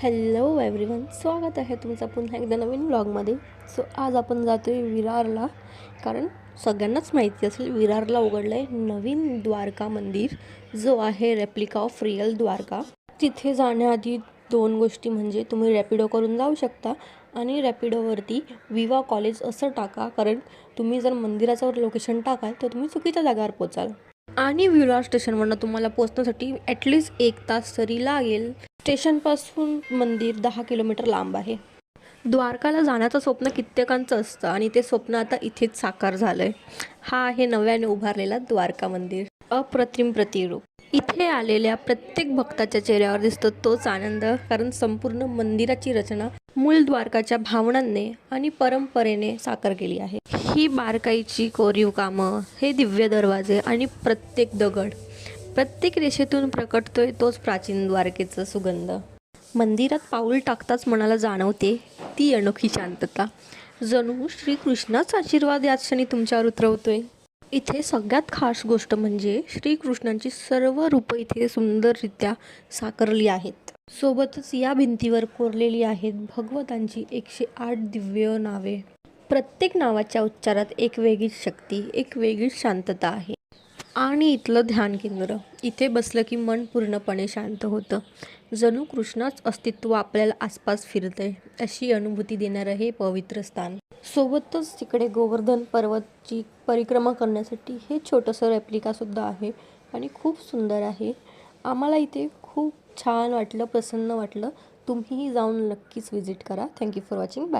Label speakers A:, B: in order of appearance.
A: Hello everyone, स्वागत आहे तुमचं पुन्हा एकदा नवीन व्लॉगमध्ये. आज आपण जातो आहे विरारला, कारण सगळ्यांनाच माहिती असेल विरारला उघडलं आहे नवीन द्वारका मंदिर, जो आहे रेप्लिका ऑफ रिअल द्वारका. तिथे जाण्याआधी दोन गोष्टी, म्हणजे तुम्ही रॅपिडो करून जाऊ शकता आणि रॅपिडोवरती विवा कॉलेज असं टाका, कारण तुम्ही जर मंदिराचं लोकेशन टाकाल तर तुम्ही चुकीच्या जागेवर पोचाल. आणि विरार स्टेशनवरनं तुम्हाला पोचण्यासाठी ॲटलिस्ट 1 तास तरी लागेल. स्टेशनपासून मंदिर 10 किलोमीटर लांब आहे. द्वारकाला जाण्याचं स्वप्न कित्येकांचं असतं आणि ते स्वप्न आता इथेच साकार झालं आहे. हा आहे नव्याने उभारलेला द्वारका मंदिर, अप्रतिम प्रतिरूप. इथे आलेल्या प्रत्येक भक्ताच्या चेहऱ्यावर दिसतो तोच आनंद, कारण संपूर्ण मंदिराची रचना मूळ द्वारकाच्या भावनांनी आणि परंपरेने साकार केली आहे. ही बारकाईची कोरीव कामं, हे दिव्य दरवाजे आणि प्रत्येक दगड, प्रत्येक रेषेतून प्रकटतोय तोच प्राचीन द्वारकेचा सुगंध. मंदिरात पाऊल टाकताच मनाला जाणवते ती अनोखी शांतता, जणू श्रीकृष्णाचा आशीर्वाद याच क्षणी तुमच्यावर उतरवतोय. इथे सगळ्यात खास गोष्ट म्हणजे श्रीकृष्णांची सर्व रूपं इथे सुंदररित्या साकारली आहेत. सोबतच या भिंतीवर कोरलेली आहेत भगवंतांची 108 दिव्य नावे. प्रत्येक नावाच्या उच्चारात एक वेगळीच शक्ती, एक वेगळीच शांतता आहे. आणि इथलं ध्यान केंद्र, इथे बसलं की मन पूर्णपणे शांत होतं, जणू कृष्णाच अस्तित्व आपल्याला आसपास फिरतंय अशी अनुभूती देणारं हे पवित्र स्थान. सोबतच तिकडे गोवर्धन पर्वतची परिक्रमा करण्यासाठी हे छोटंसं रेप्लिकासुद्धा आहे आणि खूप सुंदर आहे. आम्हाला इथे खूप छान वाटलं, प्रसन्न वाटलं. तुम्हीही जाऊन नक्कीच व्हिजिट करा. Thank you for watching. बाय.